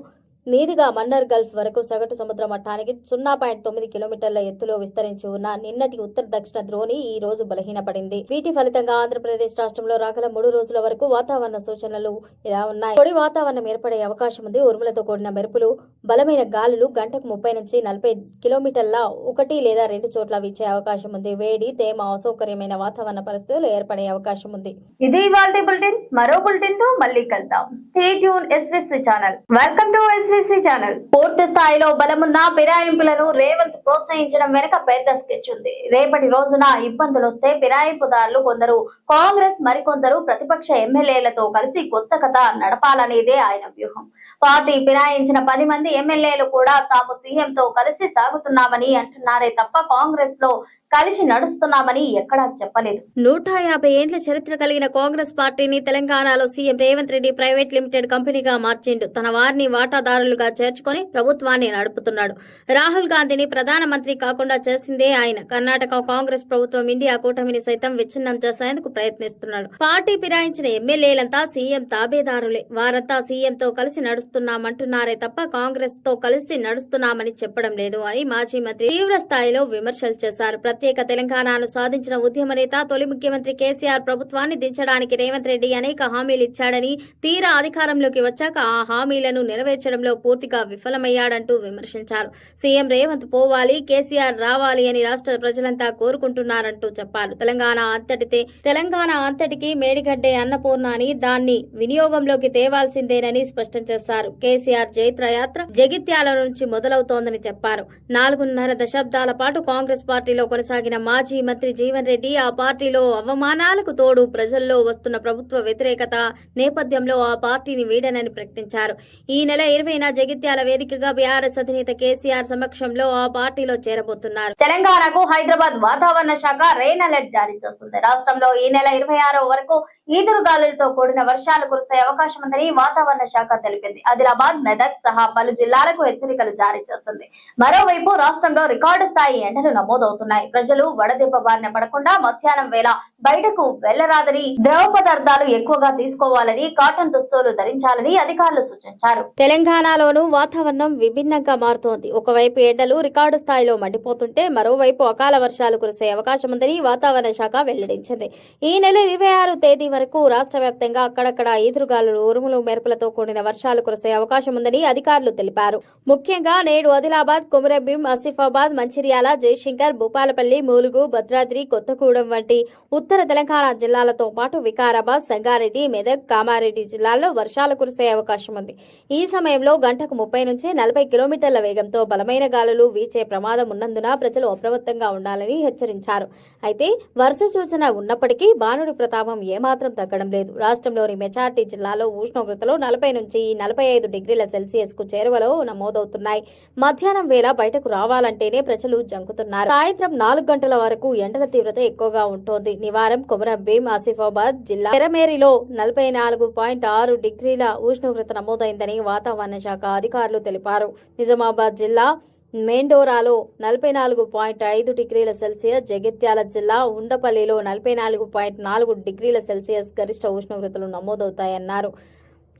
Speaker 2: మీదుగా మన్నార్ గల్ఫ్ వరకు సగటు సముద్ర మట్టానికి 0.9 కిలోమీటర్ల ఎత్తులో విస్తరించి ఉన్న నిన్నటి ఉత్తర దక్షిణ ద్రోణి ఈ రోజు బలహీనపడింది. వీటి ఫలితంగా ఆంధ్రప్రదేశ్ రాష్ట్రంలో రాగల 3 రోజుల వరకు వాతావరణ సూచనలు ఇలా ఉన్నాయి. పొడి వాతావరణం ఏర్పడే అవకాశం ఉంది. ఉరుములతో కూడిన మెరుపులు, బలమైన గాలులు గంటకు 30 నుంచి 40 కిలోమీటర్ల 1 లేదా 2 చోట్ల వీచే అవకాశం ఉంది. వేడి, తేమ, అసౌకర్యమైన వాతావరణ పరిస్థితులు ఏర్పడే అవకాశం ఉంది.
Speaker 1: ఇది ఇవాల్టి బులెటిన్. మరో బులెటిన్ తో మళ్ళీ కలుద్దాం. Stay tune SVC channel. Welcome to SVC channel. పూర్తి స్థాయిలో బలమున్న ఫిరాయింపులను రేవంత్ ప్రోత్సహించడం వెనుక పెద్ద స్కెచ్ ఉంది. రేపటి రోజున ఇబ్బందులు వస్తే ఫిరాయింపుదారులు కొందరు కాంగ్రెస్, మరికొందరు ప్రతిపక్ష ఎమ్మెల్యేలతో కలిసి కొత్త కథ నడపాలనేదే ఆయన వ్యూహం. పార్టీ ఫిరాయించిన 10 మంది ఎమ్మెల్యేలు కూడా తాము సీఎంతో కలిసి సాగుతున్నామని అంటున్నారే తప్ప కాంగ్రెస్ లో కలిసి నడుస్తున్నామని ఎక్కడా చెప్పలేదు.
Speaker 2: 150 ఏండ్ల చరిత్ర కలిగిన కాంగ్రెస్ పార్టీని తెలంగాణలో CM Revanth Reddy private limited కంపెనీగా మార్చిండు. తన వారిని వాటాదారులుగా చేర్చుకొని ప్రభుత్వాన్ని నడుపుతున్నాడు. రాహుల్ గాంధీని ప్రధానమంత్రి కాకుండా చేసిందే ఆయన. కర్ణాటక కాంగ్రెస్ ప్రభుత్వం ఇండియా కూటమిని సైతం విచ్ఛిన్నం చేసేందుకు ప్రయత్నిస్తున్నాడు. పార్టీ ఫిరాయించిన ఎమ్మెల్యేలంతా సీఎం తాబేదారులే. వారంతా సీఎంతో కలిసి నడుస్తున్నామంటున్నారే తప్ప కాంగ్రెస్ తో కలిసి నడుస్తున్నామని చెప్పడం లేదు అని మాజీ మంత్రి తీవ్ర స్థాయిలో విమర్శలు చేశారు. ప్రత్యేక తెలంగాణను సాధించిన ఉద్యమ నేత, తొలి ముఖ్యమంత్రి కేసీఆర్ ప్రభుత్వాన్ని దించడానికి రేవంత్ రెడ్డి అనేక హామీలు ఇచ్చాడని, తీరా అధికారంలోకి వచ్చాక ఆ హామీలను నెరవేర్చడంలో పూర్తిగా విఫలమయ్యాడంటూ విమర్శించారు. సీఎం రేవంత్ పోవాలి, కేసీఆర్ రావాలి అని రాష్ట్ర ప్రజలంతా కోరుకుంటున్నారంటూ చెప్పారు. తెలంగాణ అంతటికి మేడిగడ్డే అన్నపూర్ణ అని, దాన్ని వినియోగంలోకి తేవాల్సిందేనని స్పష్టం చేశారు. కేసీఆర్ జైత్రయాత్ర జగిత్యాల నుంచి మొదలవుతోందని చెప్పారు. 4.5 దశాబ్దాల పాటు కాంగ్రెస్ పార్టీలో కొనసాగిన మాజీ మంత్రి జీవన్ రెడ్డి ఆ పార్టీలో అవమానాలకు తోడు ప్రజల్లో వస్తున్న ప్రభుత్వ వ్యతిరేకత నేపథ్యంలో ఆ పార్టీని వీడనని ప్రకటించారు. ఈ నెల 20న జగిత్యాల వేదికగా బీఆర్ఎస్ అధినేత కేసీఆర్ సమక్షంలో ఆ పార్టీలో చేరబోతున్నారు.
Speaker 1: తెలంగాణకు హైదరాబాద్ వాతావరణ శాఖ రెయిన్ అలర్ట్ జారీ చేస్తుంది. రాష్ట్రంలో ఈ నెల 26 వరకు ఈదురుగాలులతో కూడిన వర్షాలు కురిసే అవకాశం ఉందని వాతావరణ శాఖ తెలిపింది. ఆదిలాబాద్, మెదక్ సహా పలు జిల్లాలకు హెచ్చరికలు జారీ చేస్తుంది. మరోవైపు రాష్ట్రంలో రికార్డు స్థాయి ఎండలు నమోదవుతున్నాయి. ప్రజలు వడదెబ్బ బారిన పడకుండా మధ్యాహ్నం వేళ బయటకు వెళ్లరాదని, ద్రవ పదార్థాలు ఎక్కువగా తీసుకోవాలని, కాటన్ దుస్తులు ధరించాలని అధికారులు సూచించారు.
Speaker 2: తెలంగాణలోనూ వాతావరణం విభిన్నంగా మారుతోంది. ఒకవైపు ఎండలు రికార్డు స్థాయిలో మండిపోతుంటే మరోవైపు అకాల వర్షాలు కురిసే అవకాశం ఉందని వాతావరణ శాఖ వెల్లడించింది. ఈ నెల 26 తేదీ వరకు రాష్ట్ర వ్యాప్తంగా అక్కడక్కడ ఈదురుగాలులు, ఉరుములు, మెరుపులతో కూడిన వర్షాలు కురిసే అవకాశం ఉందని అధికారులు తెలిపారు. ముఖ్యంగా నేడు ఆదిలాబాద్, కొమురంభీం, ఆసిఫాబాద్, మంచిర్యాల, జయశంకర్, భూపాలపల్లి, ములుగు, భద్రాద్రి, కొత్తగూడెం వంటి ఉత్తర తెలంగాణ జిల్లాలతో పాటు వికారాబాద్, సంగారెడ్డి, మెదక్, కామారెడ్డి జిల్లాల్లో వర్షాలు కురిసే అవకాశం ఉంది. ఈ సమయంలో గంటకు 30 నుంచి 40 కిలోమీటర్ల వేగంతో బలమైన గాలులు వీచే ప్రమాదం ఉన్నందున ప్రజలు అప్రమత్తంగా ఉండాలని హెచ్చరించారు. అయితే వర్ష సూచన ఉన్నప్పటికీ బాణుడి ప్రతాపం ఏమాత్రం తగ్గడం లేదు. రాష్ట్రంలోని మెజార్టీ జిల్లాలో ఉష్ణోగ్రతలు 40 నుంచి 45 డిగ్రీల సెల్సియస్ కు చేరువలో నమోదవుతున్నాయి. మధ్యాహ్నం వేళ బయటకు రావాలంటేనే ప్రజలు జంకుతున్నారు. సాయంత్రం 4 గంటల వరకు ఎండల తీవ్రత ఎక్కువగా ఉంటోంది. నివారం, కొమురంభీం, ఆసిఫాబాద్ జిల్లా ఎరమేరిలో 44.6 డిగ్రీల ఉష్ణోగ్రత నమోదైందని వాతావరణ శాఖ అధికారులు తెలిపారు. నిజామాబాద్ జిల్లా మెండోరాలో 44.5 డిగ్రీల సెల్సియస్, జగిత్యాల జిల్లా ఉండపల్లిలో 44.4 డిగ్రీల సెల్సియస్ గరిష్ట ఉష్ణోగ్రతలు నమోదవుతాయన్నారు.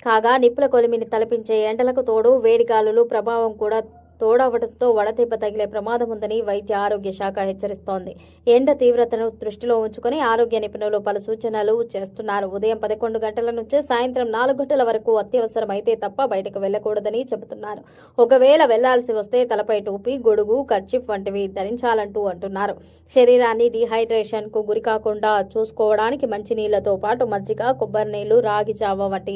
Speaker 2: కాగా నిప్పుల కొలిమిని తలపించే ఎండలకు తోడు వేడిగాలులు ప్రభావం కూడా తోడవడంతో వడదెబ్బ తగిలే ప్రమాదం ఉందని వైద్య ఆరోగ్య శాఖ హెచ్చరిస్తోంది. ఎండ తీవ్రతను దృష్టిలో ఉంచుకుని ఆరోగ్య నిపుణులు పలు సూచనలు చేస్తున్నారు. ఉదయం 11 గంటల నుంచి సాయంత్రం 4 గంటల వరకు అత్యవసరమైతే తప్ప బయటకు వెళ్లకూడదని చెబుతున్నారు. ఒకవేళ వెళ్లాల్సి వస్తే తలపై టోపీ, గొడుగు, కర్చీఫ్ వంటివి ధరించాలంటూ అంటున్నారు. శరీరాన్ని డీహైడ్రేషన్ కు గురికాకుండా చూసుకోవడానికి మంచినీళ్లతో పాటు మజ్జిగ, కొబ్బరి నీళ్లు, రాగి జావ వంటి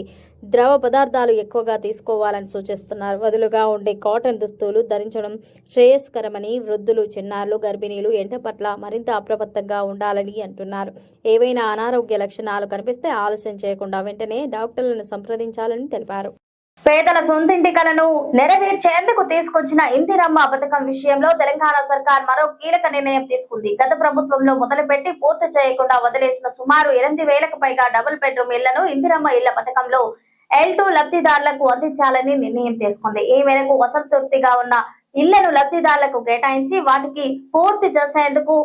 Speaker 2: ద్రవ పదార్థాలు ఎక్కువగా తీసుకోవాలని సూచిస్తున్నారు. వదులుగా ఉండే కాటన్ దుస్తులు ధరించడం శ్రేయస్కరమని, వృద్ధులు, చిన్నారులు, గర్భిణీలు ఎండ పట్ల మరింత అప్రమత్తంగా ఉండాలని అంటున్నారు. ఏవైనా అనారోగ్య లక్షణాలు కనిపిస్తే ఆలస్యం చేయకుండా వెంటనే డాక్టర్లను సంప్రదించాలని తెలిపారు.
Speaker 1: పేదల సొంతింటి కలను నెరవేర్చేందుకు తీసుకొచ్చిన ఇందిరమ్మ పథకం విషయంలో తెలంగాణ సర్కార్ మరో కీలక నిర్ణయం తీసుకుంది. గత ప్రభుత్వంలో మొదలుపెట్టి పూర్తి చేయకుండా వదిలేసిన సుమారు 8,000కు పైగా డబుల్ బెడ్రూమ్ ఇళ్లను ఇందిరమ్మ ఇళ్ల పథకంలో L2 లబ్ధిదారులకు అందించాలని నిర్ణయం తీసుకుంది. ఈ మేరకు అసంతృప్తిగా ఉన్న ఇళ్లను లబ్ధిదారులకు కేటాయించి వాటికి పూర్తి చేసేందుకు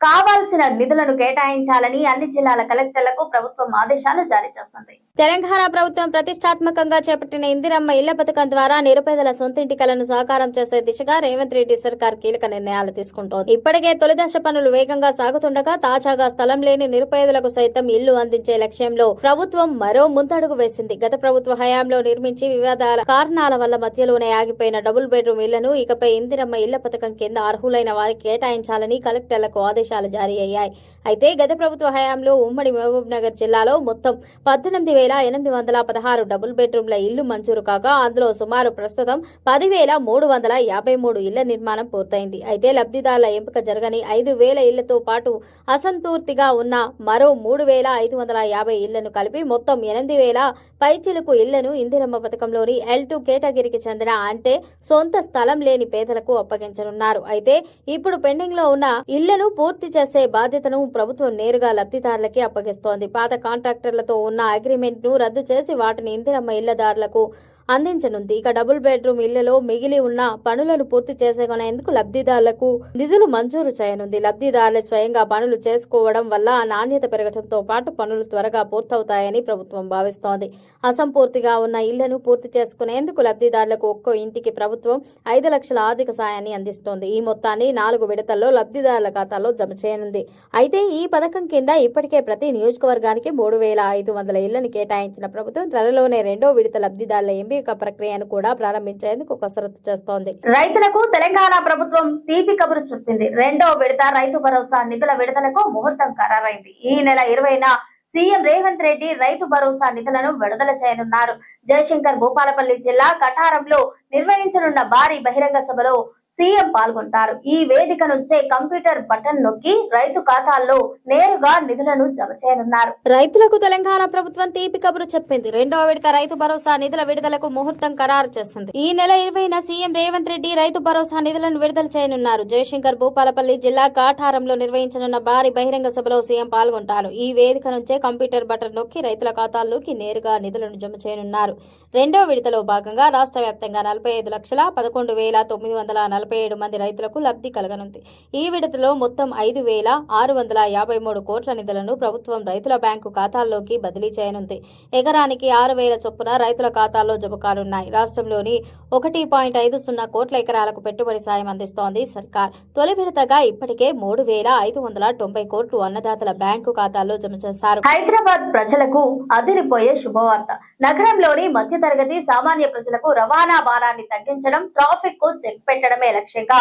Speaker 1: కావాల్సిన నిధులను కేటాయించాలని అన్ని జిల్లాల కలెక్టర్లకు ప్రభుత్వం ఆదేశాలు జారీ చేసింది.
Speaker 2: తెలంగాణ ప్రభుత్వం ప్రతిష్టాత్మకంగా చేపట్టిన ఇందిరమ్మ ఇళ్ల పథకం ద్వారా నిరుపేదల సొంతింటి కలను సాకారం చేసే దిశగా రేవంత్ రెడ్డి సర్కార్ కీలక నిర్ణయాలు తీసుకుంటోంది. ఇప్పటికే తొలిదశ పనులు వేగంగా సాగుతుండగా తాజాగా స్థలం లేని నిరుపేదలకు సైతం ఇల్లు అందించే లక్ష్యంలో ప్రభుత్వం మరో ముందడుగు వేసింది. గత ప్రభుత్వ హయాంలో నిర్మించి వివాదాల కారణాల వల్ల మధ్యలోనే ఆగిపోయిన డబుల్ బెడ్రూమ్ ఇళ్లను ఇకపై ఇందిరమ్మ ఇళ్ల పథకం కింద అర్హులైన వారికి కేటాయించాలని కలెక్టర్లకు ఆదేశాలు జారీ అయ్యాయి. అయితే గత ప్రభుత్వ హయాంలో ఉమ్మడి మహబూబ్ నగర్ జిల్లాలో మొత్తం 18,816 డబుల్ బెడ్రూమ్ల ఇల్లు మంజూరు కాగా అందులో సుమారు ప్రస్తుతం 10,353 ఇళ్ల నిర్మాణం పూర్తయింది. అయితే లబ్ధిదారుల ఎంపిక జరగని 5,000 ఇళ్లతో పాటు అసంతృప్తిగా ఉన్న మరో 3,550 ఇళ్లను కలిపి మొత్తం 8,000 పైచిలుకు ఇళ్లను ఇందిరమ్మ పథకంలోని L2 కేటగిరీకి చెందిన అంటే సొంత స్థలం లేని పేదలకు అప్పగించనున్నారు. అయితే ఇప్పుడు పెండింగ్ లో ఉన్న ఇళ్లను పూర్తి చేసే బాధ్యతను ప్రభుత్వం నేరుగా లబ్ధిదారులకే అప్పగిస్తోంది. పాత కాంట్రాక్టర్లతో ఉన్న అగ్రిమెంట్ ను రద్దు చేసి వాటిని ఇందిరమ్మ ఇళ్లదారులకు అందించనుంది. ఇక డబుల్ బెడ్రూమ్ ఇళ్లలో మిగిలి ఉన్న పనులను పూర్తి చేసుకునేందుకు లబ్ధిదారులకు నిధులు మంజూరు చేయనుంది. లబ్ధిదారులు స్వయంగా పనులు చేసుకోవడం వల్ల నాణ్యత పెరగడంతో పాటు పనులు త్వరగా పూర్తవుతాయని ప్రభుత్వం భావిస్తోంది. అసంపూర్తిగా ఉన్న ఇళ్లను పూర్తి చేసుకునేందుకు లబ్ధిదారులకు ఒక్కో ఇంటికి ప్రభుత్వం 5 లక్షల ఆర్థిక సాయాన్ని అందిస్తోంది. ఈ మొత్తాన్ని 4 విడతల్లో లబ్ధిదారుల ఖాతాలో జమ చేయనుంది. అయితే ఈ పథకం కింద ఇప్పటికే ప్రతి నియోజకవర్గానికి 3,500 ఇళ్లను కేటాయించిన ప్రభుత్వం త్వరలోనే 2వ విడత లబ్ధిదారుల ప్రక్రియను కూడా ప్రారంభించేందుకు కసరత్తు చేస్తోంది.
Speaker 1: రైతులకు తెలంగాణ ప్రభుత్వం తీపి కబురు చెప్పింది. 2వ విడత రైతు భరోసా నిధుల విడుదలకు ముహూర్తం ఖరారైంది. ఈ నెల 20న సీఎం రేవంత్ రెడ్డి రైతు భరోసా నిధులను విడుదల చేయనున్నారు. జయశంకర్ భూపాలపల్లి జిల్లా కఠారంలో నిర్వహించనున్న భారీ బహిరంగ సభలో సీఎం పాల్గొంటారు. ఈ వేదిక నుంచే కంప్యూటర్ బటన్ నొక్కి రైతు ఖాతాల్లో నేరుగా నిధులను జమ చేయనున్నారు.
Speaker 2: రైతులకు తెలంగాణ ప్రభుత్వం తీపి కబురు చెప్పింది. 2వ విడత రైతు భరోసా నిధుల విడుదలకు ముహూర్తం ఖరారు చేసింది. ఈ నెల 20న సీఎం రేవంత్ రెడ్డి రైతు భరోసా నిధులను విడుదల చేయనున్నారు. జయశంకర్ భూపాలపల్లి జిల్లా కాఠారంలో నిర్వహించనున్న భారీ బహిరంగ సభలో సీఎం పాల్గొంటారు. ఈ వేదిక నుంచే కంప్యూటర్ బటన్ నొక్కి రైతుల ఖాతాల్లోకి నేరుగా నిధులను జమ చేయనున్నారు. 2వ విడతలో భాగంగా రాష్ట్ర వ్యాప్తంగా 45,11,947 మంది రైతులకు లబ్ధి కలగనుంది. ఈ విడతలో మొత్తం 5,653 కోట్ల నిధులను ప్రభుత్వం రైతుల బ్యాంకు ఖాతాల్లోకి బదిలీ చేయనుంది. ఎకరానికి 6,000 చొప్పున రైతుల ఖాతాల్లో జమ కానున్నాయి. రాష్ట్రంలోని 1.50 కోట్ల ఎకరాలకు పెట్టుబడి సాయం అందిస్తోంది సర్కార్. తొలి విడతగా ఇప్పటికే 3,590 కోట్లు అన్నదాతల బ్యాంకు ఖాతాల్లో జమ చేశారు.
Speaker 1: హైదరాబాద్ ప్రజలకు అదిరిపోయే శుభవార్త. నగరంలోని మధ్యతరగతి సామాన్య ప్రజలకు రవాణా భారాన్ని తగ్గించడం, ట్రాఫిక్ కు చెక్ పెట్టడమే లక్ష్యంగా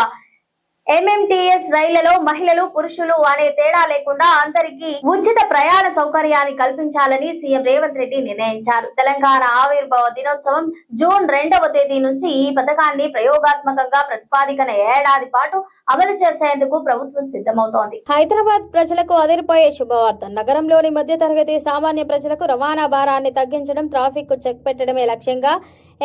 Speaker 1: MMTS రైళ్లలో మహిళలు, పురుషులు అనే తేడా లేకుండా అందరికీ ఉచిత ప్రయాణ సౌకర్యాన్ని కల్పించాలని సీఎం రేవంత్ రెడ్డి నిర్ణయించారు. తెలంగాణ ఆవిర్భావ దినోత్సవం జూన్ 2వ తేదీ నుంచి ఈ పథకాన్ని ప్రయోగాత్మకంగా ప్రతిపాదికన ఏడాది పాటు అమలు చేసేందుకు ప్రభుత్వం సిద్ధమవుతోంది.
Speaker 2: హైదరాబాద్ ప్రజలకు అదిరిపోయే శుభవార్త. నగరంలోని మధ్యతరగతి సామాన్య ప్రజలకు రవాణా భారాన్ని తగ్గించడం, ట్రాఫిక్ కు చెక్ పెట్టడమే లక్ష్యంగా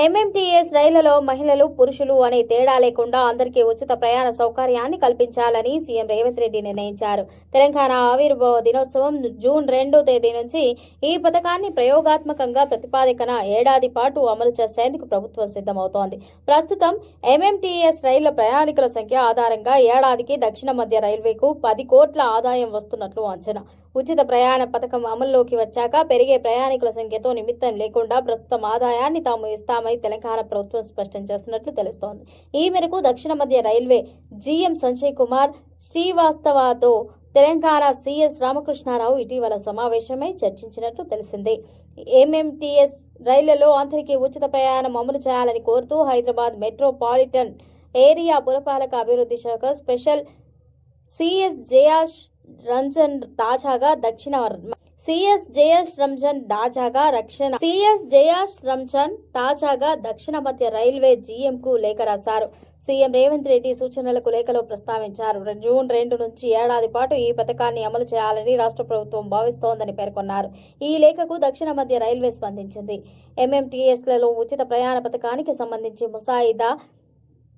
Speaker 2: MMTS రైళ్లలో మహిళలు, పురుషులు అనే తేడా లేకుండా అందరికీ ఉచిత ప్రయాణ సౌకర్యాన్ని కల్పించాలని సీఎం రేవంత్ రెడ్డి నిర్ణయించారు. తెలంగాణ ఆవిర్భావ దినోత్సవం జూన్ 2వ తేదీ నుంచి ఈ పథకాన్ని ప్రయోగాత్మకంగా ప్రతిపాదికన ఏడాది పాటు అమలు చేసేందుకు ప్రభుత్వం సిద్ధమవుతోంది. ప్రస్తుతం MMTS రైళ్ల ప్రయాణికుల సంఖ్య ఆధారంగా ఏడాదికి దక్షిణ మధ్య రైల్వేకు 10 కోట్ల ఆదాయం వస్తున్నట్లు అంచనా. ఉచిత ప్రయాణ పథకం అమల్లోకి వచ్చాక పెరిగే ప్రయాణికుల సంఖ్యతో నిమిత్తం లేకుండా ప్రస్తుతం ఆదాయాన్ని తాము ఇస్తామని తెలంగాణ ప్రభుత్వం స్పష్టం చేస్తున్నట్లు తెలుస్తోంది. ఈ మేరకు దక్షిణ మధ్య రైల్వే జీఎం సంజయ్ కుమార్ శ్రీవాస్తవతో తెలంగాణ సీఎస్ రామకృష్ణారావు ఇటీవల సమావేశమై చర్చించినట్లు తెలిసింది. ఎంఎంటీఎస్ రైళ్లలో అందరికీ ఉచిత ప్రయాణం అమలు చేయాలని కోరుతూ హైదరాబాద్ మెట్రోపాలిటన్ ఏరియా పురపాలక అభివృద్ధి శాఖ స్పెషల్ సిఎస్ జయాష్ రంజన్ తాజాగా దక్షిణ మధ్య రైల్వే జీఎం కు లేఖ రాశారు. సీఎం రేవంత్ రెడ్డి సూచనలకు లేఖలో ప్రస్తావించారు. జూన్ 2 నుంచి ఏడాది పాటు ఈ పథకాన్ని అమలు చేయాలని రాష్ట్ర ప్రభుత్వం భావిస్తోందని పేర్కొన్నారు. ఈ లేఖకు దక్షిణ మధ్య రైల్వే స్పందించింది. ఎంఎంటీఎస్లలో ఉచిత ప్రయాణ పథకానికి సంబంధించి ముసాయిదా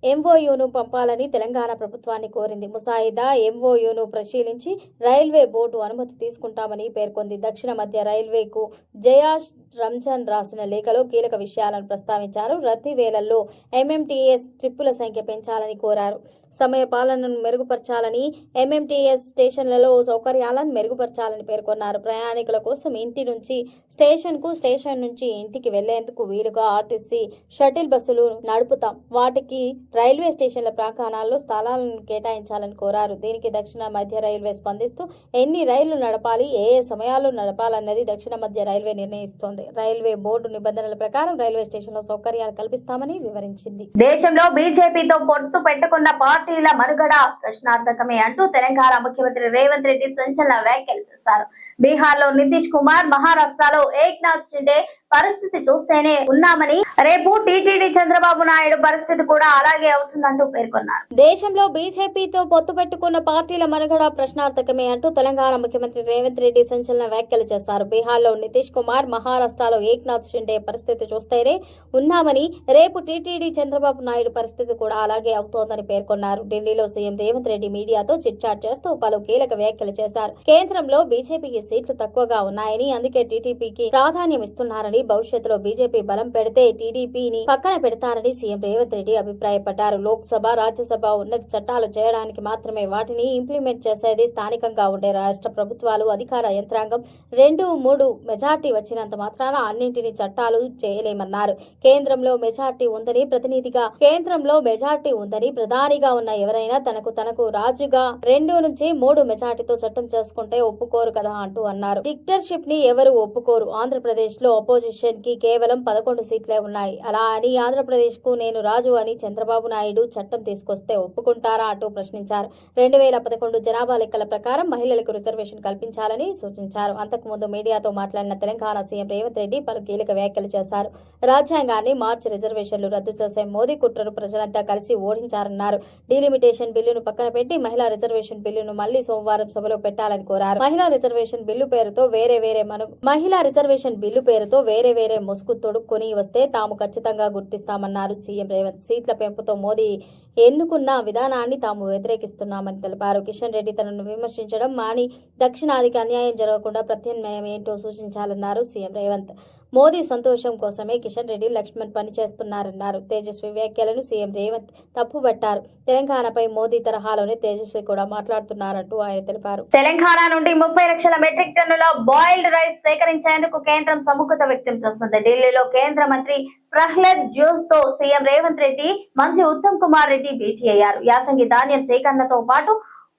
Speaker 2: ఎంఓయూను పంపాలని తెలంగాణ ప్రభుత్వాన్ని కోరింది. ముసాయిదా ఎంఓయూను పరిశీలించి రైల్వే బోర్డు అనుమతి తీసుకుంటామని పేర్కొంది. దక్షిణ మధ్య రైల్వేకు జయాష్ రంజన్ రాసిన లేఖలో కీలక విషయాలను ప్రస్తావించారు. రద్దీ వేళల్లో ఎంఎంటీఎస్ ట్రిప్పుల సంఖ్య పెంచాలని కోరారు. సమయ పాలనను మెరుగుపరచాలని, ఎంఎంటీఎస్ స్టేషన్లలో సౌకర్యాలను మెరుగుపరచాలని పేర్కొన్నారు. ప్రయాణికుల కోసం ఇంటి నుంచి స్టేషన్కు, స్టేషన్ నుంచి ఇంటికి వెళ్లేందుకు వీలుగా ఆర్టీసీ షటిల్ బస్సులు నడుపుతాం. వాటికి రైల్వే స్టేషన్ల ప్రాంగణాల్లో స్థలాలను కేటాయించాలని కోరారు. దీనికి దక్షిణ మధ్య రైల్వే స్పందిస్తూ ఎన్ని రైళ్లు నడపాలి, ఏ సమయాల్లో నడపాలన్నది దక్షిణ మధ్య రైల్వే నిర్ణయిస్తోంది. రైల్వే బోర్డు నిబంధనల ప్రకారం రైల్వే స్టేషన్లో సౌకర్యాలు కల్పిస్తామని వివరించింది.
Speaker 1: దేశంలో బీజేపీతో పొత్తు పెట్టుకున్న పార్టీల మనుగడ ప్రశ్నార్థకమే అంటూ తెలంగాణ ముఖ్యమంత్రి రేవంత్ రెడ్డి సంచలన వ్యాఖ్యలు చేశారు. బీహార్లో నితీష్ కుమార్, మహారాష్ట్రలో ఏక్నాథ్ షిండే పరిస్థితి చూస్తేనే ఉన్నామని, రేపు టీటీడీ చంద్రబాబు నాయుడు పరిస్థితి కూడా అలాగే అవుతుందంటూ పేర్కొన్నారు.
Speaker 2: దేశంలో బీజేపీతో పొత్తు పెట్టుకున్న పార్టీల మనుగడ ప్రశ్నార్థకమే అంటూ తెలంగాణ ముఖ్యమంత్రి రేవంత్ రెడ్డి సంచలన వ్యాఖ్యలు చేశారు. బీహార్లో నితీష్ కుమార్, మహారాష్ట్రలో ఏక్నాథ్ షిండే పరిస్థితి చూస్తేనే ఉన్నామని, రేపు టీటీడీ చంద్రబాబు నాయుడు పరిస్థితి కూడా అలాగే అవుతోందని పేర్కొన్నారు. ఢిల్లీలో సీఎం రేవంత్ రెడ్డి మీడియాతో చిట్చాట్ చేస్తూ పలు కీలక వ్యాఖ్యలు చేశారు. కేంద్రంలో బీజేపీకి సీట్లు తక్కువగా ఉన్నాయని, అందుకే టీడీపీకి ప్రాధాన్యం ఇస్తున్నారని, భవిష్యత్తులో బీజేపీ బలం పెడితే టీడీపీని పక్కన పెడతారని సీఎం రేవంత్ రెడ్డి అభిప్రాయపడ్డారు. లోక్సభ, రాజ్యసభ ఉన్నత చట్టాలు చేయడానికి మాత్రమే వాటిని ఇంప్లిమెంట్ చేసేది స్థానికంగా ఉండే రాష్ట్ర ప్రభుత్వాలు, అధికార యంత్రాంగం 2-3 మెజార్టీ వచ్చినంత మాత్రాన అన్నింటినీ చట్టాలు చేయలేమన్నారు. కేంద్రంలో మెజార్టీ ఉందని ప్రధానిగా ఉన్న ఎవరైనా తనకు రాజుగా 2-3 మెజార్టీతో చట్టం చేసుకుంటే ఒప్పుకోరు కదా అంటూ అన్నారు. డిక్టర్షిప్ ని ఎవరు ఒప్పుకోరు. ఆంధ్రప్రదేశ్ లో అపోజిషన్ కి కేవలం 11 సీట్లే ఉన్నాయి. అలా అని ఆంధ్రప్రదేశ్ కు నేను రాజు అని చంద్రబాబు నాయుడు చట్టం తీసుకొస్తే ఒప్పుకుంటారా అంటూ ప్రశ్నించారు. 2011 జనాభా లెక్కల ప్రకారం మహిళలకు రిజర్వేషన్ కల్పించాలని సూచించారు. అంతకుముందు మీడియాతో మాట్లాడిన తెలంగాణ సీఎం రేవంత్ రెడ్డి పలు కీలక వ్యాఖ్యలు చేశారు. రాజ్యాంగాన్ని మార్చి రిజర్వేషన్లు రద్దు చేసే మోదీ కుట్రను ప్రజలంతా కలిసి ఓడించారన్నారు. డీలిమిటేషన్ బిల్లును పక్కన పెట్టి మహిళా రిజర్వేషన్ బిల్లును మళ్లీ సోమవారం సభలో పెట్టాలని కోరారు. మహిళా రిజర్వేషన్ బిల్లు పేరుతో వేరే ముసుగు తొడుక్కొని వస్తే తాము ఖచ్చితంగా గుర్తిస్తామన్నారు. సీఎం రేవంత్ సీట్ల పెంపుతో మోదీ ఎన్నుకున్న విధానాన్ని తాము వ్యతిరేకిస్తున్నామని తెలిపారు. కిషన్ రెడ్డి తనను విమర్శించడం మాని దక్షిణాదికి అన్యాయం జరగకుండా ప్రత్యామ్నాయం ఏంటో సూచించాలన్నారు సీఎం రేవంత్. మోదీ సంతోషం కోసమే కిషన్ రెడ్డి, లక్ష్మణ్ పనిచేస్తున్నారన్నారు. తేజస్వి వ్యాఖ్యలను సీఎం రేవంత్ తప్పుబట్టారు. తెలంగాణపై మోదీ తరహాలోనే తేజస్వి కూడా మాట్లాడుతున్నారంటూ ఆయన తెలిపారు.
Speaker 1: తెలంగాణ నుండి 30 లక్షల మెట్రిక్ టన్నుల బాయిల్డ్ రైస్ సేకరించేందుకు కేంద్రం సుముఖత వ్యక్తం చేస్తుంది. ఢిల్లీలో కేంద్ర మంత్రి ప్రహ్లాద్ జోషి తో సీఎం రేవంత్ రెడ్డి, మంత్రి ఉత్తమ్ కుమార్ రెడ్డి భేటీ అయ్యారు. యాసంగి ధాన్యం సేకరణతో పాటు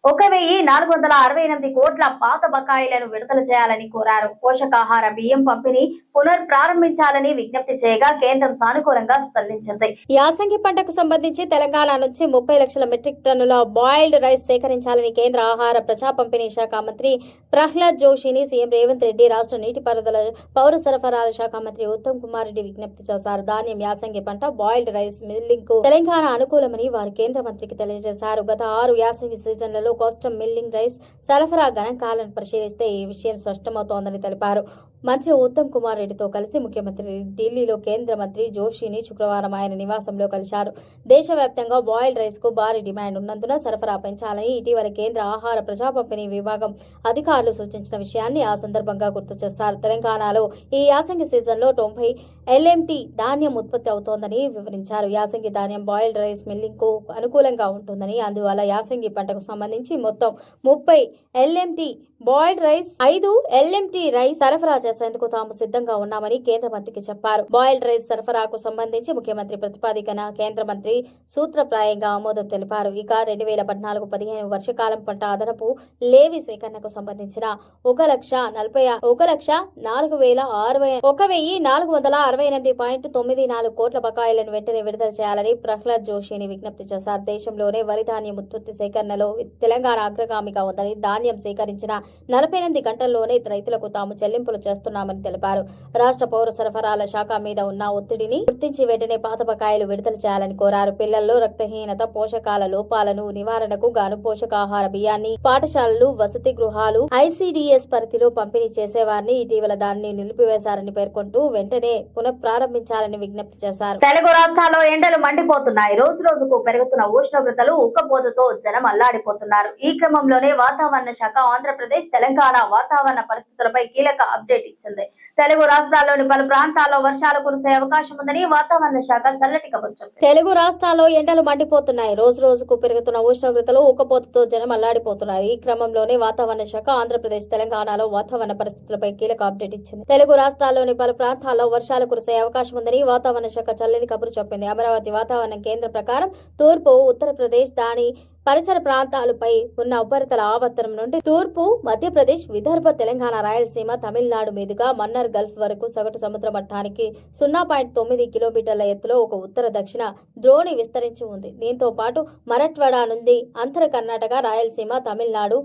Speaker 1: 1468 కోట్ల పాత బకాయిలను విడుదల చేయాలని కోరారు. పోషకాహార బియ్యం పంపిణీ పునఃప్రారంభించాలని విజ్ఞప్తి చేయగా కేంద్రం సానుకూలంగా స్పందించింది.
Speaker 2: యాసంగి పంటకు సంబంధించి తెలంగాణ నుంచి 30 లక్షల మెట్రిక్ టన్నుల బాయిల్డ్ రైస్ సేకరించాలని కేంద్ర ఆహార ప్రజా పంపిణీ శాఖ మంత్రి ప్రహ్లాద్ జోషిని సీఎం రేవంత్ రెడ్డి, రాష్ట్ర నీటిపారుదల పౌర సరఫరాల శాఖ మంత్రి ఉత్తమ్ కుమార్ రెడ్డి విజ్ఞప్తి చేశారు. ధాన్యం యాసంగి పంట బాయిల్డ్ రైస్ మిల్లింగ్ కు తెలంగాణ అనుకూలమని వారు కేంద్ర మంత్రికి తెలియజేశారు. గత 6 యాసంగి సీజన్లలో కోస్టమ్ మిల్లింగ్ రైస్ సరఫరా గణాంకాలను పరిశీలిస్తే ఈ విషయం స్పష్టమవుతోందని తెలిపారు. మంత్రి ఉత్తమ్ కుమార్ రెడ్డితో కలిసి ముఖ్యమంత్రి ఢిల్లీలో కేంద్ర మంత్రి జోషిని శుక్రవారం ఆయన నివాసంలో కలిశారు. దేశవ్యాప్తంగా బాయిల్డ్ రైస్ కు భారీ డిమాండ్ ఉన్నందున సరఫరా పెంచాలని ఇటీవల కేంద్ర ఆహార ప్రజా పంపిణీ విభాగం అధికారులు సూచించిన విషయాన్ని ఆ సందర్భంగా గుర్తు చేశారు. తెలంగాణలో ఈ యాసంగి సీజన్లో 90 LMT ధాన్యం ఉత్పత్తి అవుతోందని వివరించారు. యాసంగి ధాన్యం బాయిల్డ్ రైస్ మిల్లింగ్ కు అనుకూలంగా ఉంటుందని, అందువల్ల యాసంగి పంటకు సంబంధించి మొత్తం 30 LMT boiled rice 5 LMT rice సరఫరా చేసేందుకు తాము సిద్ధంగా ఉన్నామని కేంద్ర మంత్రికి చెప్పారు. బాయిల్డ్ రైస్ సరఫరాకు సంబంధించి ముఖ్యమంత్రి ప్రతిపాదికన కేంద్ర మంత్రి సూత్రప్రాయంగా ఆమోదం తెలిపారు. ఇక 2014-15 వర్షకాలం పంట అదనపు లేవి సేకరణకు సంబంధించిన 1,04,468.94 కోట్ల బకాయిలను వెంటనే విడుదల చేయాలని ప్రహ్లాద్ జోషిని విజ్ఞప్తి చేశారు. దేశంలోనే వరి ధాన్యం ఉత్పత్తి సేకరణలో తెలంగాణ అగ్రగామిగా ఉందని, ధాన్యం సేకరించిన 48 గంటల్లోనే రైతులకు తాము చెల్లింపులు చేస్తున్నామని తెలిపారు. రాష్ట్ర పౌర సరఫరాల శాఖ మీద ఉన్న ఒత్తిడిని గుర్తించి వెంటనే పాత బకాయిలు విడుదల చేయాలని కోరారు. పిల్లల్లో రక్తహీనత, పోషకాల లోపాలను నివారణకు గాను పోషకాహార బియ్యాన్ని పాఠశాలలు, వసతి గృహాలు, ICDS పరిధిలో పంపిణీ చేసేవారిని ఇటీవల దానిని నిలిపివేశారని పేర్కొంటూ వెంటనే పునఃప్రారంభించాలని విజ్ఞప్తి చేశారు.
Speaker 1: తెలుగు రాష్ట్రాల్లో ఎండలు మండిపోతున్నాయి. రోజు రోజుకు పెరుగుతున్న ఉష్ణోగ్రతలు ఉక్కపోతతో జనం అల్లాడిపోతున్నారు. ఈ క్రమంలోనే వాతావరణ శాఖ ఆంధ్రప్రదేశ్, తెలంగాణ వాతావరణ పరిస్థితులపై కీలక అప్డేట్ ఇచ్చింది. తెలుగు రాష్ట్రాల్లోని పలు ప్రాంతాల్లో వర్షాలు కురిసే అవకాశం ఉందని వాతావరణ శాఖ చల్లటి కబురు చెప్పింది.
Speaker 2: తెలుగు రాష్ట్రాల్లో ఎండలు మండిపోతున్నాయి. రోజు రోజుకు పెరుగుతున్న ఉష్ణోగ్రతలు ఉక్కపోతతో జనం అల్లాడిపోతున్నారు. ఈ క్రమంలోనే వాతావరణ శాఖ ఆంధ్రప్రదేశ్, తెలంగాణలో వాతావరణ పరిస్థితులపై కీలక అప్డేట్ ఇచ్చింది. తెలుగు రాష్ట్రాల్లోని పలు ప్రాంతాల్లో వర్షాలు కురిసే అవకాశం ఉందని వాతావరణ శాఖ చల్లని కబురు చెప్పింది. అమరావతి వాతావరణ కేంద్రం ప్రకారం తూర్పు ఉత్తరప్రదేశ్, దాని పరిసర ప్రాంతాలపై ఉన్న ఉపరితల ఆవర్తనం నుండి తూర్పు మధ్యప్రదేశ్, విదర్భ, తెలంగాణ, రాయలసీమ, తమిళనాడు మీదుగా మన్నార్ గల్ఫ్ వరకు సగటు సముద్ర మట్టానికి 0.9 కిలోమీటర్ల ఎత్తులో ఒక ఉత్తర దక్షిణ ద్రోణి విస్తరించి ఉంది. దీంతో పాటు మరఠ్వాడా నుండి అంతర కర్ణాటక, రాయలసీమ, తమిళనాడు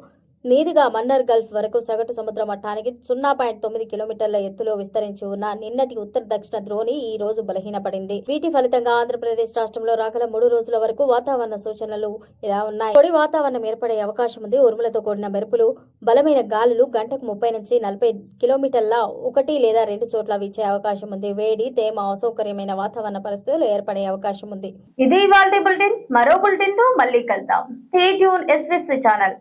Speaker 2: మీదుగా మన్నార్ గల్ఫ్ వరకు సగటు సముద్ర మట్టానికి 0.9 కిలోమీటర్ల ఎత్తులో విస్తరించి ఉన్న నిన్నటి ఉత్తర దక్షిణ ద్రోణి ఈ రోజు బలహీనపడింది. వీటి ఫలితంగా ఆంధ్రప్రదేశ్ రాష్ట్రంలో రాగల 3 రోజుల వరకు వాతావరణ సూచనలు ఇలా ఉన్నాయి. పొడి వాతావరణం ఏర్పడే అవకాశం ఉంది. ఉరుములతో కూడిన మెరుపులు, బలమైన గాలులు గంటకు 30 నుంచి 40 కిలోమీటర్ల 1 లేదా 2 చోట్ల వీచే అవకాశం ఉంది. వేడి, తేమ, అసౌకర్యమైన వాతావరణ పరిస్థితులు ఏర్పడే అవకాశం ఉంది.
Speaker 1: ఇది ఇవాల్టి బులెటిన్. మరో బులెటిన్ తో మళ్ళీ కలుద్దాం. Stay tune SVC channel.